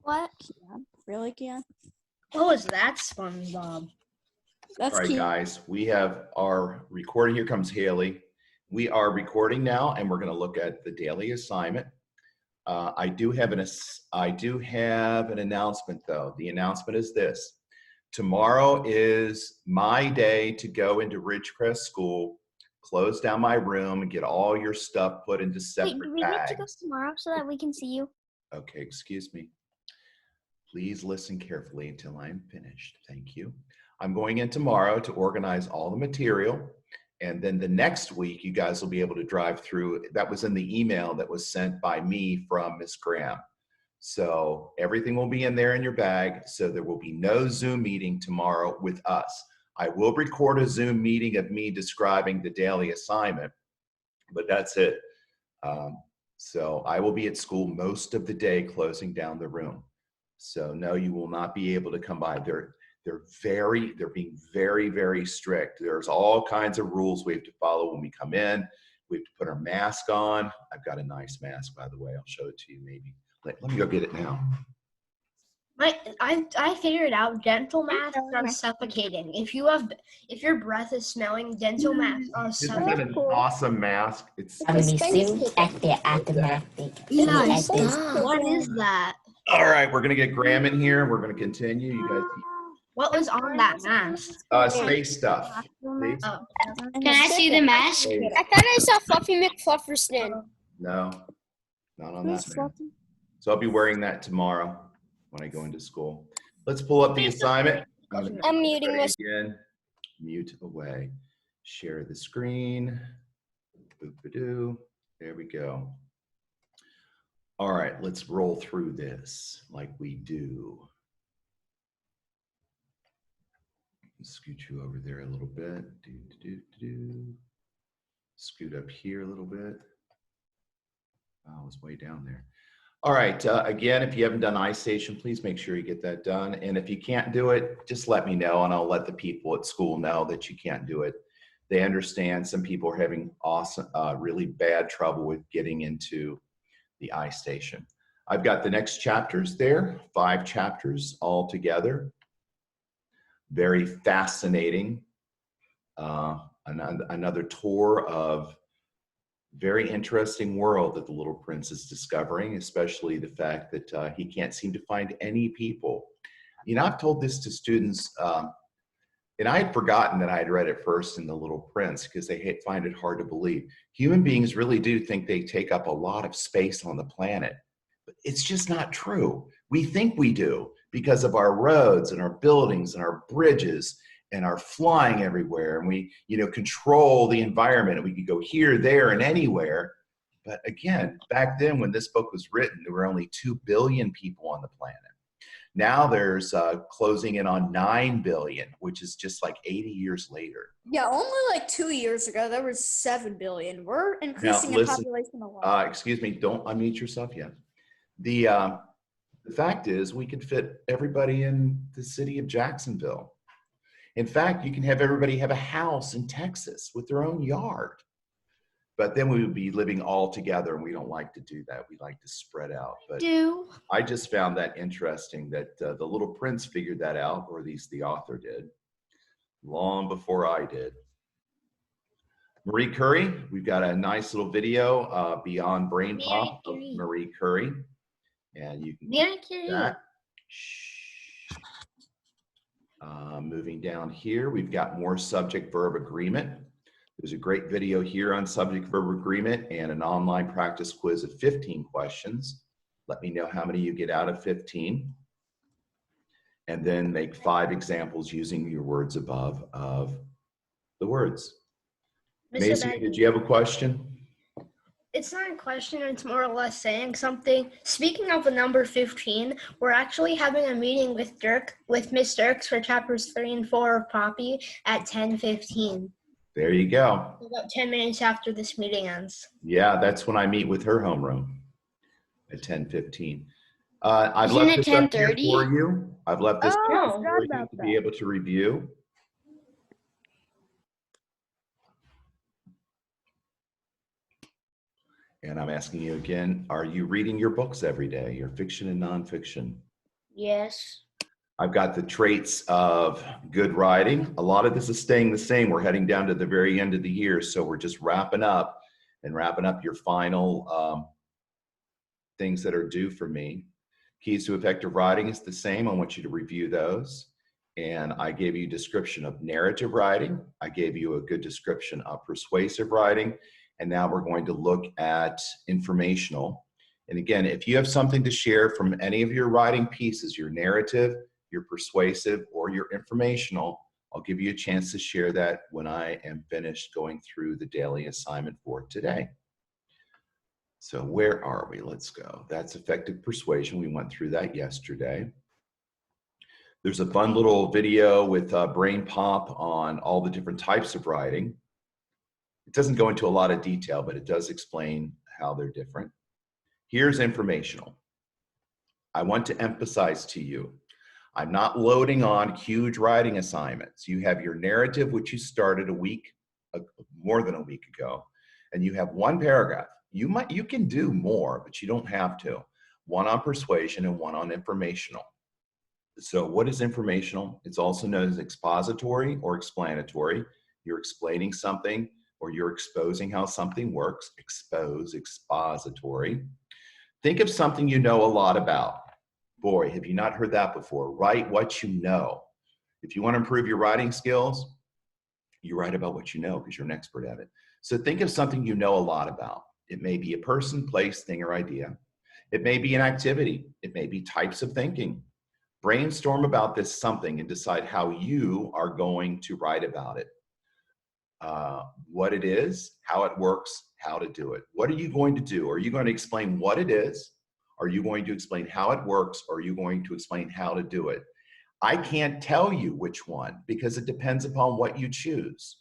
What? Yeah, really, Kian? What was that, SpongeBob? That's All right, Kian. guys, we have our recording. Here comes Haley. We are recording now, and we're going to look at the daily assignment. I do have an announcement, though. The announcement is this. Tomorrow is my day to go into Ridgecrest School, close down my room, and get all your stuff put into separate Wait, do we bags. need to go tomorrow so that we can see you? Okay, excuse me. Please listen carefully until I'm finished. Thank you. I'm going in tomorrow to organize all the material. And then the next week, you guys will be able to drive through. That was in the email that was sent by me from Miss Graham. So everything will be in there in your bag. So there will be no Zoom meeting tomorrow with us. I will record a Zoom meeting of me describing the daily assignment, but that's it. So I will be at school most of the day closing down the room. So no, you will not be able to come by. They're being very, very strict. There's all kinds of rules we have to follow when we come in. We have to put our mask on. I've got a nice mask, by the way. I'll show it to you maybe. Let me go get it now. I figured out dental masks are suffocating. If your breath is smelling, dental masks are Isn't that suffocating. an awesome mask? It's What is that? all right. We're gonna get Graham in here. We're gonna continue. You guys, What was on that mask? space stuff. See? Oh. Can I see the mask? Space. I thought I saw Fluffy McFlufferston. No, not on Who's that. Man. Fluffy? So I'll be wearing that tomorrow when I go into school. Let's pull up the assignment. I'm muting Ready myself. again. Mute away. Share the screen. Boop-a-doo. There we go. All right, let's roll through this like we do. Scoot you over there a little bit. Scoot up here a little bit. Oh, I was way down there. All right, again, if you haven't done iStation, please make sure you get that done. And if you can't do it, just let me know and I'll let the people at school know that you can't do it. They understand some people are having really bad trouble with getting into the iStation. I've got the next chapters there, 5 chapters all together. Very fascinating. Another tour of very interesting world that the little prince is discovering, especially the fact that he can't seem to find any people. You know, I've told this to students, and I had forgotten that I had read it first in The Little Prince because they find it hard to believe. Human beings really do think they take up a lot of space on the planet, but it's just not true. We think we do because of our roads and our buildings and our bridges and our flying everywhere, and we, control the environment, and we could go here, there, and anywhere. But again, back then when this book was written, there were only 2 billion people on the planet. Now there's closing in on 9 billion, which is just like 80 years later. Yeah, only like 2 years ago, there was 7 billion. We're increasing Now, in listen, population a lot. Excuse me, don't unmute yourself yet. The fact is we could fit everybody in the city of Jacksonville. In fact, you can have everybody have a house in Texas with their own yard. But then we would be living all together, and we don't like to do that. We like to spread out. But I just found that interesting that the Little Prince figured that out, or at least the author did, long before I did. Marie Curie, we've got a nice little video, Beyond Brain Pop of Marie Curie. And you can see that. Moving down here, we've got more subject-verb agreement. There's a great video here on subject-verb agreement and an online practice quiz of 15 questions. Let me know how many you get out of 15. And then make 5 examples using your words above of the words. Macy, did you have a question? It's not a question, it's more or less saying something. Speaking of the number 15, we're actually having a meeting with Miss Dirks for chapters 3 and 4 of Poppy at 10:15. There you go. About 10 minutes after this meeting ends. Yeah, that's when I meet with her homeroom at 10:15. I've left this up here for you. I've left this up for you to be able to review. And I'm asking you again, are you reading your books every day, your fiction and nonfiction? Yes. I've got the traits of good writing. A lot of this is staying the same. We're heading down to the very end of the year, so we're just wrapping up your final things that are due for me. Keys to effective writing is the same. I want you to review those. And I gave you a description of narrative writing. I gave you a good description of persuasive writing. And now we're going to look at informational. And again, if you have something to share from any of your writing pieces, your narrative, your persuasive, or your informational, I'll give you a chance to share that when I am finished going through the daily assignment for today. So where are we? Let's go. That's effective persuasion. We went through that yesterday. There's a fun little video with Brain Pop on all the different types of writing. It doesn't go into a lot of detail, but it does explain how they're different. Here's informational. I want to emphasize to you, I'm not loading on huge writing assignments. You have your narrative, which you started more than a week ago, and you have one paragraph. You can do more, but you don't have to. One on persuasion and one on informational. So what is informational? It's also known as expository or explanatory. You're explaining something or you're exposing how something works. Expose, expository. Think of something you know a lot about. Boy, have you not heard that before? Write what you know. If you want to improve your writing skills, you write about what you know because you're an expert at it. So think of something you know a lot about. It may be a person, place, thing, or idea. It may be an activity. It may be types of thinking. Brainstorm about this something and decide how you are going to write about it. What it is, how it works, how to do it. What are you going to do? Are you going to explain what it is? Are you going to explain how it works? Or are you going to explain how to do it? I can't tell you which one because it depends upon what you choose.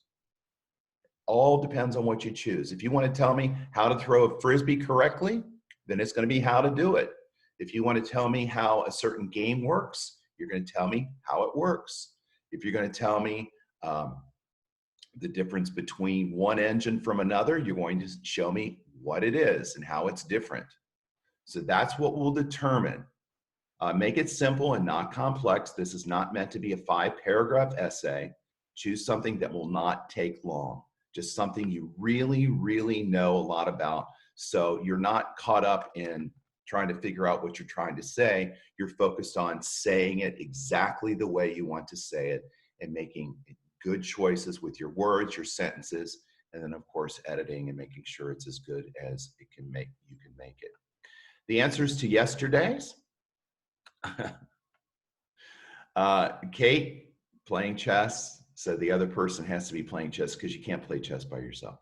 All depends on what you choose. If you want to tell me how to throw a Frisbee correctly, then it's going to be how to do it. If you want to tell me how a certain game works, you're going to tell me how it works. If you're going to tell me the difference between one engine from another, you're going to show me what it is and how it's different. So that's what will determine. Make it simple and not complex. This is not meant to be a 5-paragraph essay. Choose something that will not take long. Just something you really, really know a lot about. So you're not caught up in trying to figure out what you're trying to say. You're focused on saying it exactly the way you want to say it and making good choices with your words, your sentences, and then of course editing and making sure it's as good as you can make it. The answers to yesterday's. Kate, playing chess. So the other person has to be playing chess because you can't play chess by yourself.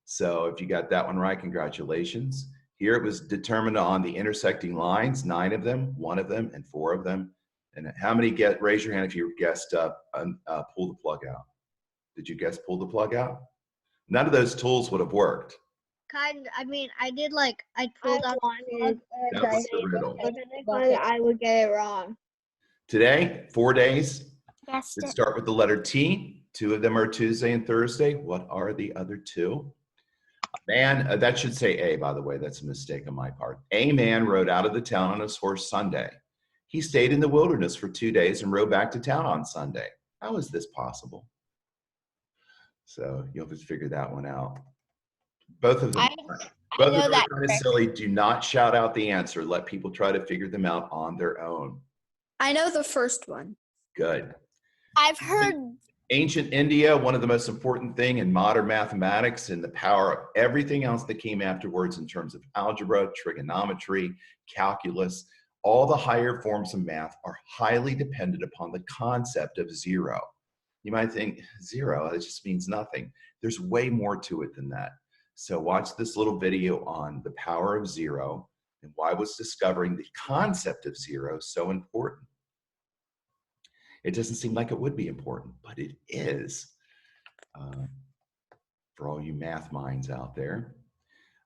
So if you got that one right, congratulations. Here it was determined on the intersecting lines, 9 of them, 1 of them, and 4 of them. And how many raise your hand if you guessed pull the plug out? Did you guess pull the plug out? None of those tools would have worked. I did I pulled out wanted That was the riddle. I would get it wrong. Today, 4 days. Guessed Let's it. start with the letter T. 2 of them are Tuesday and Thursday. What are the other 2? Man, that should say A, by the way. That's a mistake on my part. A man rode out of the town on his horse Sunday. He stayed in the wilderness for 2 days and rode back to town on Sunday. How is this possible? So you'll have to figure that one out. Both of them. Both of them are kind of silly. Do not shout out the answer. Let people try to figure them out on their own. I know the first one. Good. I've heard Ancient India, one of the most important thing in modern mathematics and the power of everything else that came afterwards in terms of algebra, trigonometry, calculus, all the higher forms of math are highly dependent upon the concept of zero. You might think, zero, it just means nothing. There's way more to it than that. So watch this little video on the power of zero and why was discovering the concept of zero so important. It doesn't seem like it would be important, but it is for all you math minds out there.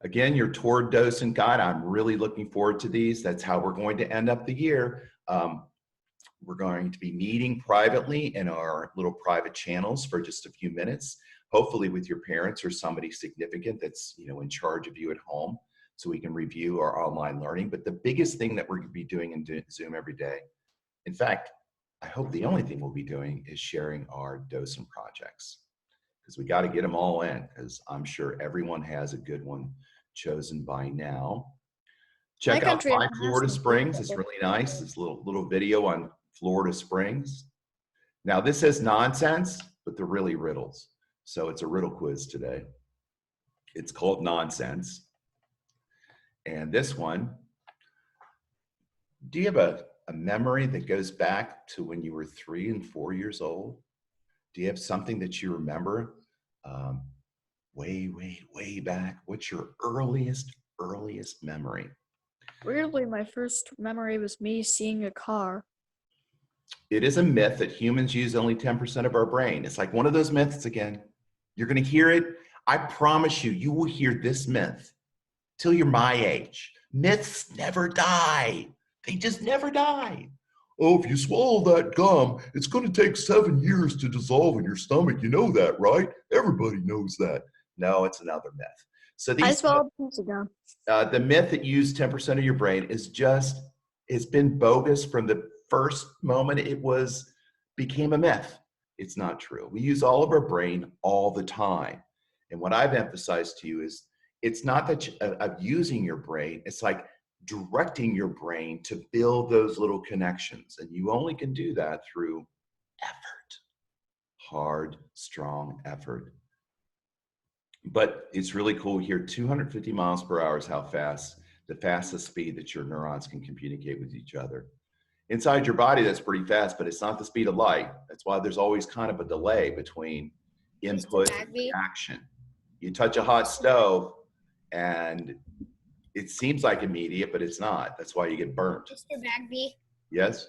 Again, your tour docent guide, I'm really looking forward to these. That's how we're going to end up the year. We're going to be meeting privately in our little private channels for just a few minutes, hopefully with your parents or somebody significant that's in charge of you at home so we can review our online learning. But the biggest thing that we're going to be doing in Zoom every day In fact, I hope the only thing we'll be doing is sharing our docent projects, because we got to get them all in, because I'm sure everyone has a good one chosen by now. Check out country My doesn't have Florida some Springs. people. It's really nice. This little video on Florida Springs. Now this is nonsense, but they're really riddles. So it's a riddle quiz today. It's called Nonsense. And this one, do you have a memory that goes back to when you were 3 and 4 years old? Do you have something that you remember way back? What's your earliest memory? Weirdly, my first memory was me seeing a car. It is a myth that humans use only 10% of our brain. It's like one of those myths again. You're going to hear it. I promise you, you will hear this myth till you're my age. Myths never die. They just never die. Oh, if you swallow that gum, it's going to take 7 years to dissolve in your stomach. You know that, right? Everybody knows that. No, it's another myth. So I these swallowed pizza gum. the myth that you use 10% of your brain is just, it's been bogus from the first moment it became a myth. It's not true. We use all of our brain all the time. And what I've emphasized to you is it's not that of using your brain, it's like directing your brain to build those little connections. And you only can do that through effort, hard, strong effort. But it's really cool here. 250 miles per hour is how fast, the fastest speed that your neurons can communicate with each other. Inside your body, that's pretty fast, but it's not the speed of light. That's why there's always kind of a delay between input and Bagby. reaction. You touch a hot stove and it seems like immediate, but it's not. That's why you get burnt. Mr. Bagby, Yes?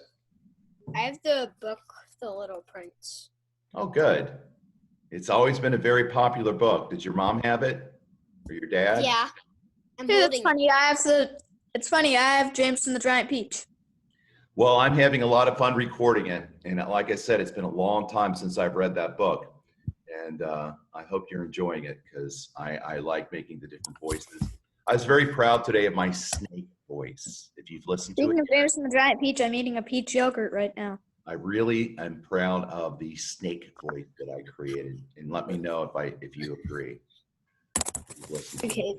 I have the book, The Little Prince. Oh, good. It's always been a very popular book. Did your mom have it? Or your dad? Yeah. I'm Dude, it's holding it. funny. It's funny. I have James and the Giant Peach. Well, I'm having a lot of fun recording it. And like I said, it's been a long time since I've read that book. And I hope you're enjoying it, because I like making the different voices. I was very proud today of my snake voice. If you've listened to it, Speaking of James and the Giant Peach, I'm eating a peach yogurt right now. I really am proud of the snake voice that I created. And let me know if you agree. Okay,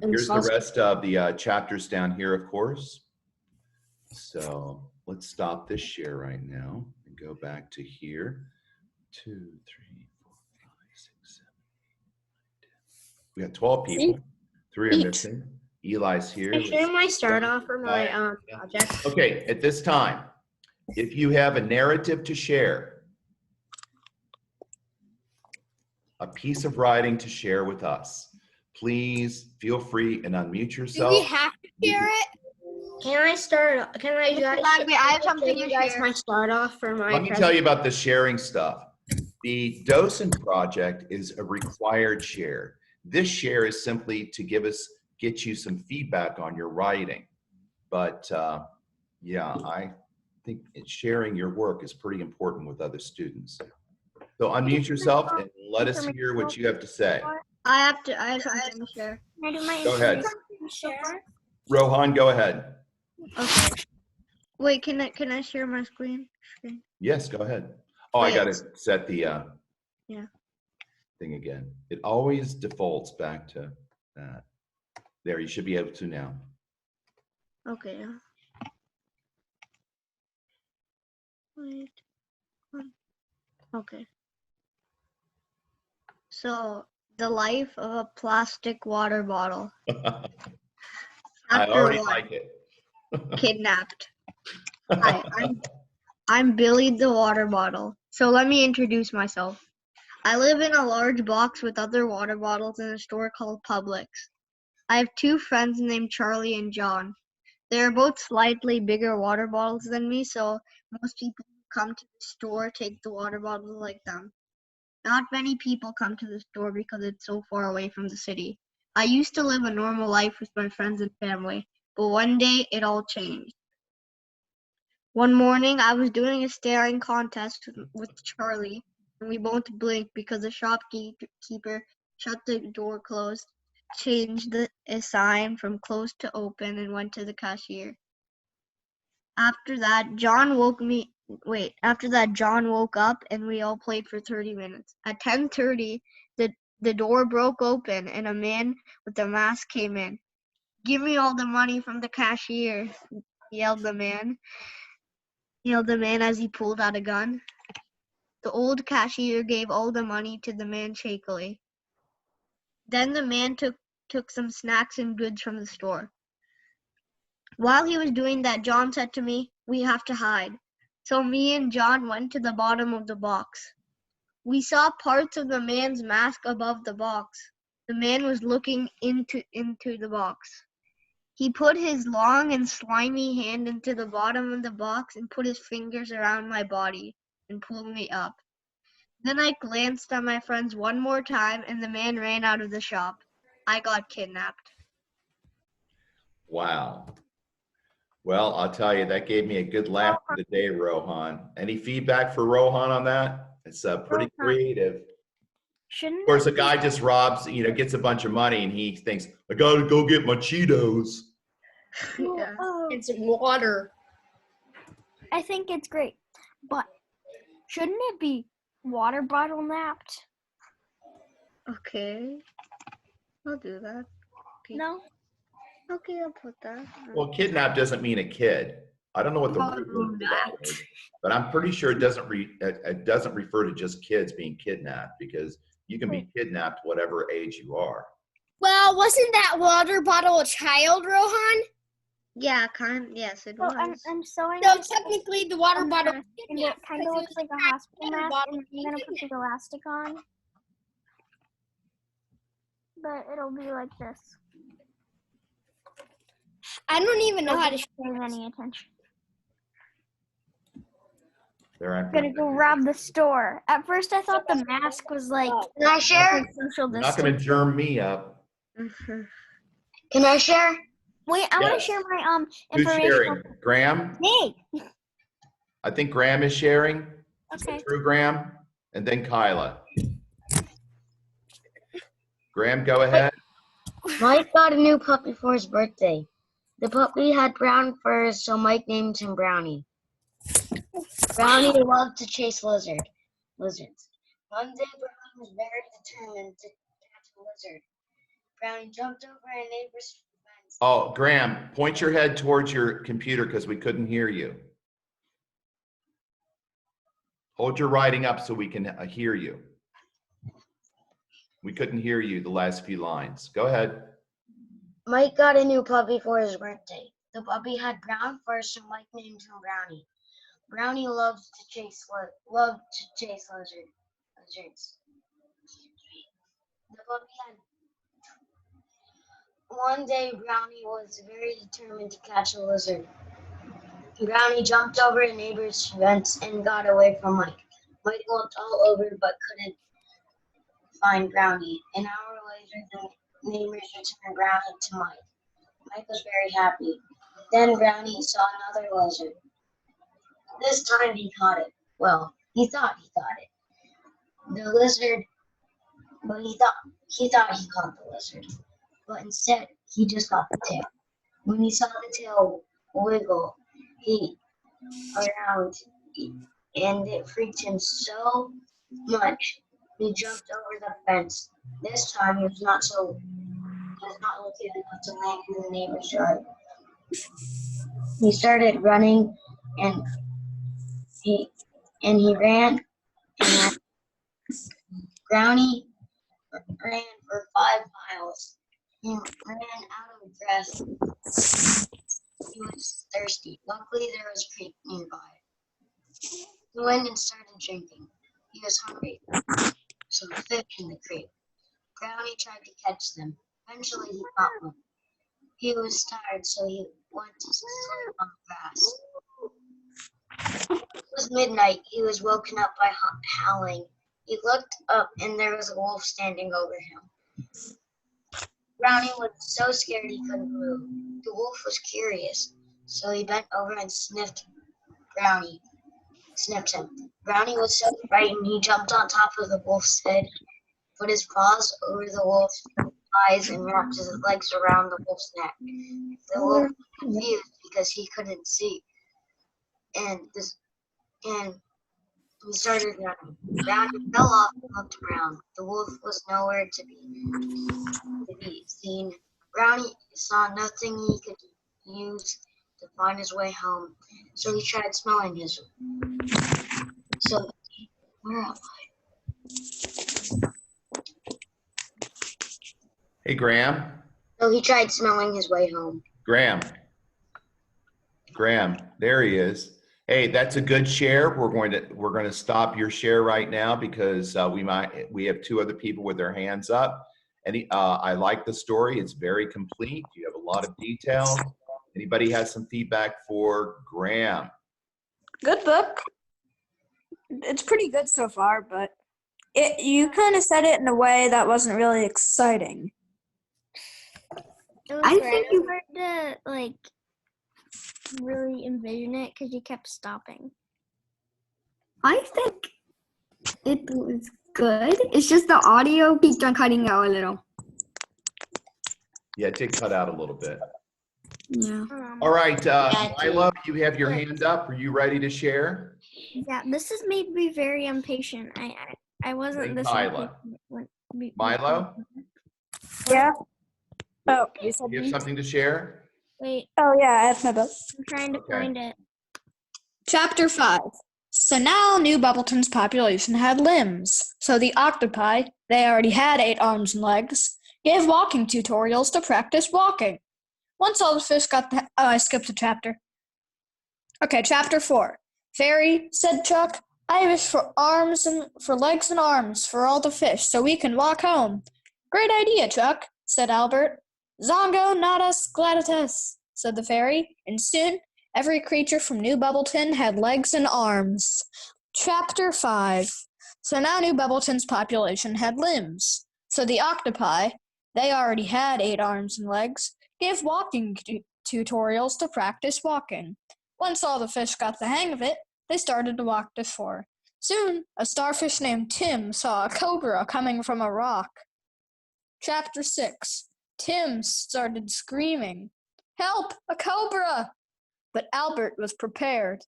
Here's the rest of the chapters down here, of course. So let's stop this share right now and go back to here. 2, 3, 4, 5, 6, 7, 8, 9, 10. We got 12 people. 3 are Each. missing. Eli's here. I share my start off for my project. Okay, at this time, if you have a narrative to share, a piece of writing to share with us, please feel free and unmute Do yourself. we have to share it? Can I start? Can I guys? Bagby, I have something you to guys share. my start off for my. Let me tell you about the sharing stuff. The docent project is a required share. This share is simply to get you some feedback on your writing. But yeah, I think sharing your work is pretty important with other students. So unmute yourself and let us hear what you have to say. I have something to share. Can I do my Go ahead. share? Rohan, go ahead. Okay. Wait, can I share my screen? Yes, go ahead. Oh, I Wait. got to set the Yeah. thing again. It always defaults back to that. There, you should be able to now. Okay. Wait. Okay. So, the life of a plastic water bottle. I Chapter already 1, like it. Kidnapped. Hi, I'm Billy the water bottle. So let me introduce myself. I live in a large box with other water bottles in a store called Publix. I have 2 friends named Charlie and John. They are both slightly bigger water bottles than me, so most people who come to the store take the water bottles like them. Not many people come to the store because it's so far away from the city. I used to live a normal life with my friends and family, but one day it all changed. One morning, I was doing a staring contest with Charlie, and we both blinked because the shopkeeper shut the door closed, changed a sign from closed to open, and went to the cashier. After that, John woke up and we all played for 30 minutes. At 10:30, the door broke open and a man with a mask came in. "Give me all the money from the cashier," yelled the man as he pulled out a gun. The old cashier gave all the money to the man shakily. Then the man took some snacks and goods from the store. While he was doing that, John said to me, "We have to hide." So me and John went to the bottom of the box. We saw parts of the man's mask above the box. The man was looking into the box. He put his long and slimy hand into the bottom of the box and put his fingers around my body and pulled me up. Then I glanced at my friends one more time and the man ran out of the shop. I got kidnapped. Wow. Well, I'll tell you, that gave me a good laugh for the day, Rohan. Any feedback for Rohan on that? It's pretty creative. Shouldn't Of course, a it guy just robs, gets a bunch of money and he thinks, I gotta go get my Cheetos. be- Yeah. And some water. I think it's great, but shouldn't it be water bottle napped? Okay. I'll do that. Okay. No. Okay, I'll put that. Well, kidnap doesn't mean a kid. I don't know what the root word for that is, but I'm pretty sure it doesn't refer to just kids being kidnapped, because you can be kidnapped whatever age you are. Well, wasn't that water bottle a child, Rohan? Yeah, yes, it So was. I'm sewing So this technically, the water bottle. and it kind of looks like a hospital mask, and I'm gonna put the elastic on, but it'll be like this. I don't even know how to. Paying any attention. There, I'm I'm gonna go rob the store. At first, I thought the mask was like Can I share? social You're not gonna distance. germ me up. Can I share? Wait, I want to Yes. share my Who's information. sharing? Graham? Me. I think Graham is sharing. Is Okay. that true, Graham? And then Kyla. Graham, go ahead. Mike got a new puppy for his birthday. The puppy had brown fur, so Mike named him Brownie. Brownie loved to chase lizards. One day, Brownie was very determined to catch a lizard. Brownie jumped over a neighbor's fence. Oh, Graham, point your head towards your computer because we couldn't hear you. Hold your writing up so we can hear you. We couldn't hear you the last few lines. Go ahead. Mike got a new puppy for his birthday. The puppy had brown fur, so Mike named him Brownie. Brownie loved to chase lizards. The puppy had. One day, Brownie was very determined to catch a lizard. Brownie jumped over a neighbor's fence and got away from Mike. Mike looked all over but couldn't find Brownie. An hour later, the neighbors returned Brownie to Mike. Mike was very happy. Then Brownie saw another lizard. This time he caught it. Well, he thought he caught it. The lizard, but he thought he caught the lizard. But instead, he just got the tail. When he saw the tail wiggle around, and it freaked him so much, he jumped over the fence. This time, he was not lucky enough to land in the neighbor's yard. He started running, and he ran, and Brownie ran for 5 miles. He ran out of breath. He was thirsty. Luckily, there was a creek nearby. He went and started drinking. He was hungry. Some fish in the creek. Brownie tried to catch them. Eventually, he caught one. He was tired, so he went to sleep on the grass. It was midnight. He was woken up by howling. He looked up, and there was a wolf standing over him. Brownie was so scared he couldn't move. The wolf was curious, so he bent over and sniffed him. Brownie was so frightened he jumped on top of the wolf's head, put his paws over the wolf's eyes, and wrapped his legs around the wolf's neck. The wolf was confused because he couldn't see. and he started running. Brownie fell off and looked around. The wolf was nowhere to be seen. Brownie saw nothing he could use to find his way home, so he tried smelling his. So where am I? Hey, Graham. So he tried smelling his way home. Graham, there he is. Hey, that's a good share. We're going to stop your share right now because we have two other people with their hands up. And I like the story. It's very complete. You have a lot of detail. Anybody has some feedback for Graham? Good book. It's pretty good so far, but you kind of said it in a way that wasn't really exciting. It was I kind think of you- hard to like really envision it because you kept stopping. I think it was good. It's just the audio keeps on cutting out a little. Yeah, it did cut out a little bit. Yeah. All right, Yeah, Milo, you have your hand up. Are you ready to share? Yeah, this has made me very impatient. I wasn't Thank this Kyla. impatient Milo, Yeah. Oh, you said you have something to share? Wait, Oh yeah, I have my book. I'm trying to Okay. find it. Chapter 5. So now New Bubbleton's population had limbs. So the octopi, they already had 8 arms and legs, gave walking tutorials to practice walking. Once all the fish got the... Oh, I skipped a chapter. Okay, chapter 4. Fairy, said Chuck, I wish for legs and arms for all the fish so we can walk home. Great idea, Chuck, said Albert. Zongo, nadas, gladiatus, said the fairy, and soon every creature from New Bubbleton had legs and arms. Chapter 5. So now New Bubbleton's population had limbs. So the octopi, they already had 8 arms and legs, gave walking tutorials to practice walking. Once all the fish got the hang of it, they started to walk to shore. Soon, a starfish named Tim saw a cobra coming from a rock. Chapter 6. Tim started screaming, "Help! A cobra!" But Albert was prepared.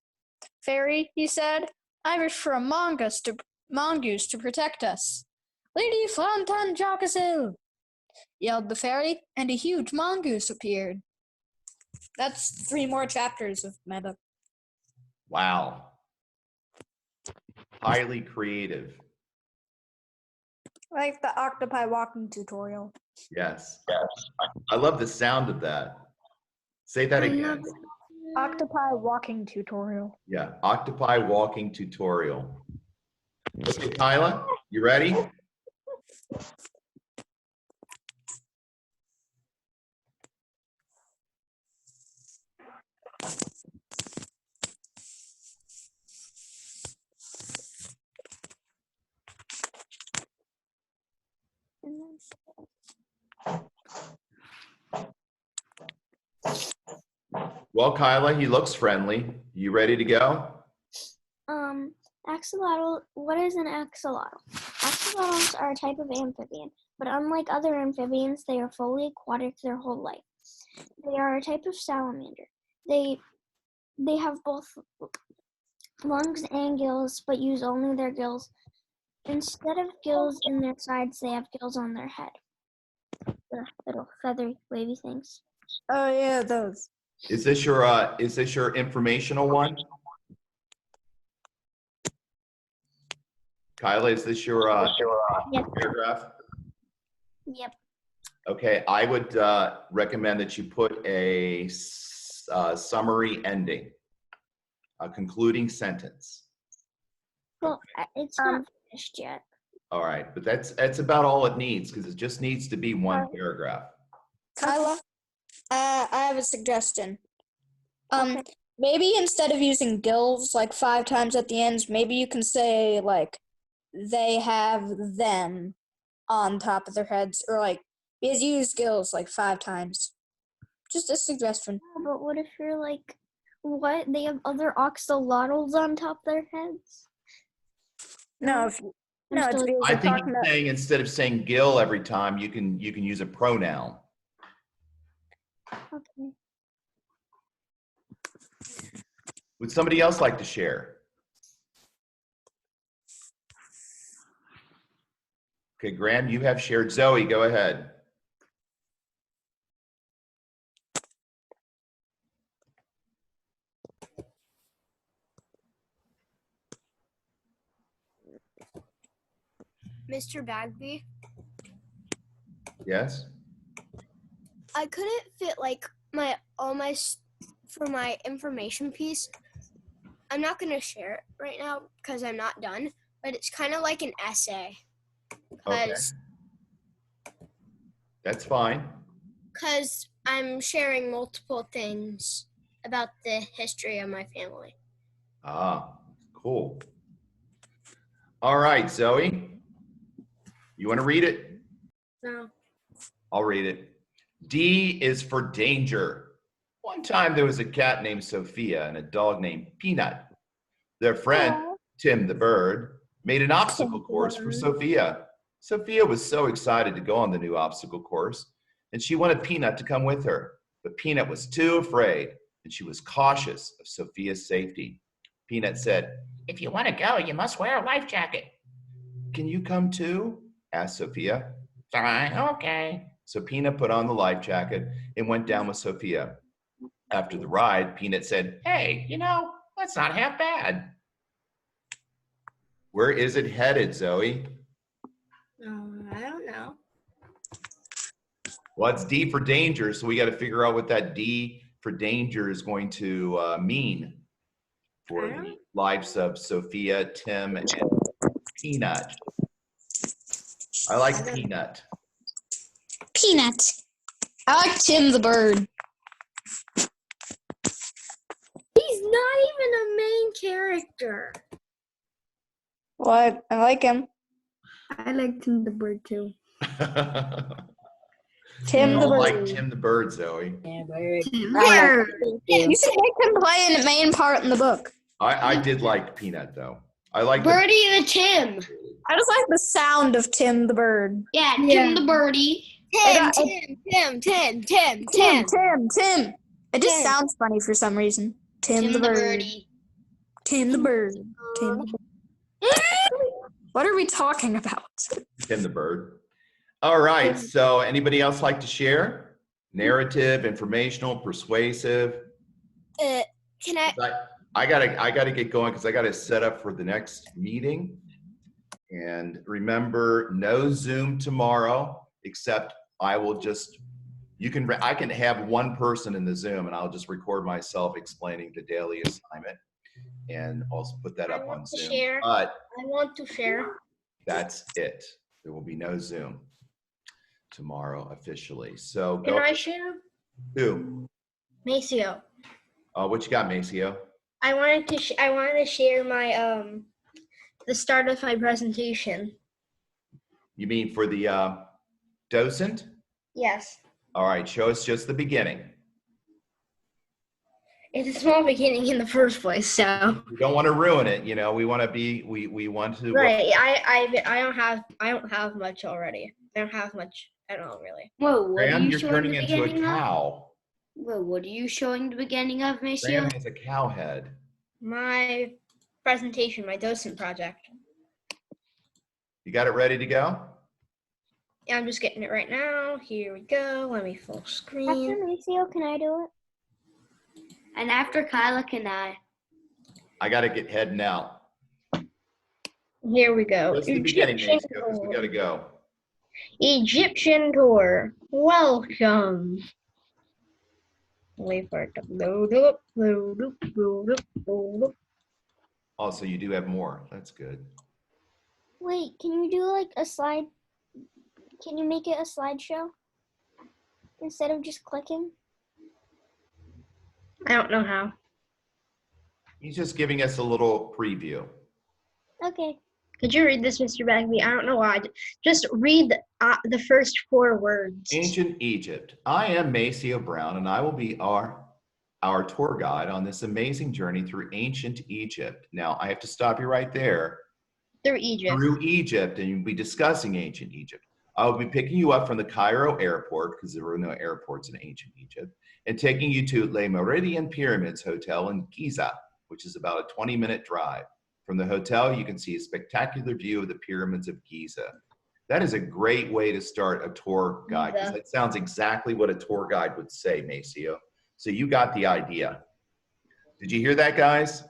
Fairy, he said, I wish for a mongoose to protect us. Lady Flantan Jockasil! Yelled the fairy, and a huge mongoose appeared. That's 3 more chapters of my book. Wow. Highly creative. Like the octopi walking tutorial. Yes. I love the sound of that. Say that I again. love Octopi walking tutorial. Yeah, octopi walking tutorial. Okay, Kyla, you ready? Well, Kyla, he looks friendly. You ready to go? Axolotl. What is an axolotl? Axolotls are a type of amphibian, but unlike other amphibians, they are fully aquatic their whole life. They are a type of salamander. They have both lungs and gills, but use only their gills. Instead of gills in their sides, they have gills on their head. The little feathery, wavy things. Oh yeah, those. Is this your informational one? Kyla, is this your Yep. paragraph? Yep. Okay, I would recommend that you put a summary ending, a concluding sentence. Well, it's not finished yet. All right, but that's about all it needs because it just needs to be one paragraph. Kyla, I have a suggestion. Okay. Maybe instead of using gills like 5 times at the ends, maybe you can say like they have them on top of their heads, or like because you use gills like 5 times. Just a suggestion. But what if you're like, what? They have other axolotls on top of their heads? No, it's because I we're think talking you're about. saying instead of saying gill every time, you can use a pronoun. Okay. Would somebody else like to share? Okay, Graham, you have shared. Zoe, go ahead. Mr. Bagby, Yes? I couldn't fit like for my information piece. I'm not gonna share it right now because I'm not done, but it's kind of like an essay. Okay. That's fine. Because I'm sharing multiple things about the history of my family. Ah, cool. All right, Zoe, you want to read it? No. I'll read it. D is for danger. One time there was a cat named Sophia and a dog named Peanut. Their friend, Tim the bird, made an obstacle course for Sophia. Sophia was so excited to go on the new obstacle course, and she wanted Peanut to come with her. But Peanut was too afraid, and she was cautious of Sophia's safety. Peanut said, "If you want to go, you must wear a life jacket." "Can you come too?" asked Sophia. "Fine, okay." So Peanut put on the life jacket and went down with Sophia. After the ride, Peanut said, "Hey, that's not half bad." Where is it headed, Zoe? I don't know. Well, it's D for danger, so we got to figure out what that D for danger is going to mean for the lives of Sophia, Tim, and Peanut. I like Peanut. Peanut. I like Tim the bird. He's not even a main character. What? I like him. I like Tim the bird too. Tim the Don't bird. like Tim the bird, Zoe. Tim Yeah. You should make him play the main part in the book. I did like Peanut though. I like Birdie the Tim. I just like the sound of Tim the bird. Yeah, Tim the birdie. Tim. Tim. It just Tim. sounds funny for some reason. Tim the bird. birdie. Tim the bird. Tim the bird. What are we talking about? Tim the bird. All right, so anybody else like to share? Narrative, informational, persuasive? Can I? I gotta get going because I gotta set up for the next meeting. And remember, no Zoom tomorrow, except I can have one person in the Zoom and I'll just record myself explaining the daily assignment and also put that up on Zoom. But I want to share. that's it. There will be no Zoom tomorrow officially. So Can I share? Who? Maceo. What you got, Maceo? I wanted to share my the start of my presentation. You mean for the docent? Yes. All right, show us just the beginning. It's a small beginning in the first place, so. We don't want to ruin it, we want to be, we want to. Right, I don't have much already. I don't have much at all, really. Whoa, what Graham, are you you're showing turning the into a beginning of? cow. Whoa, what are you showing the beginning of, Maceo? Graham has a cow head. My presentation, my docent project. You got it ready to go? Yeah, I'm just getting it right now. Here we go. Let me full screen. After Maceo, can I do it? And after Kyla, can I? I got to get heading out. Here we go. What's the beginning, Maceo? Because we got to go. Egyptian tour. Welcome. Wait for it to load up, load up, load up, load up. Also, you do have more. That's good. Wait, can you do like a slide? Can you make it a slideshow instead of just clicking? I don't know how. He's just giving us a little preview. Okay. Could you read this, Mr. Bagby? I don't know why. Just read the first 4 words. Ancient Egypt. I am Maceo Brown, and I will be our tour guide on this amazing journey through ancient Egypt. Now, I have to stop you right there. Through Egypt. Through Egypt, and you'll be discussing ancient Egypt. I will be picking you up from the Cairo airport, because there were no airports in ancient Egypt, and taking you to Le Meridian Pyramids Hotel in Giza. which is about a 20-minute drive. From the hotel, you can see a spectacular view of the pyramids of Giza. That is a great way to start a tour guide, because that sounds exactly what a tour guide would say, Maceo. So you got the idea. Did you hear that, guys?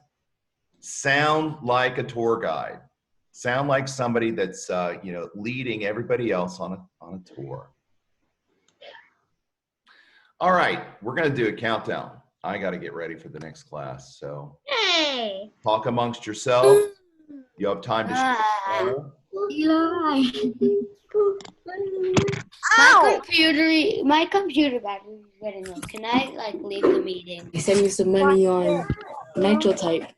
Sound like a tour guide. Sound like somebody that's leading everybody else on a tour. All right, we're gonna do a countdown. I got to get ready for the next class. So talk amongst yourselves. You have time to share. My computer battery is getting low. Can I leave the meeting? Send me some money on Nitro Type.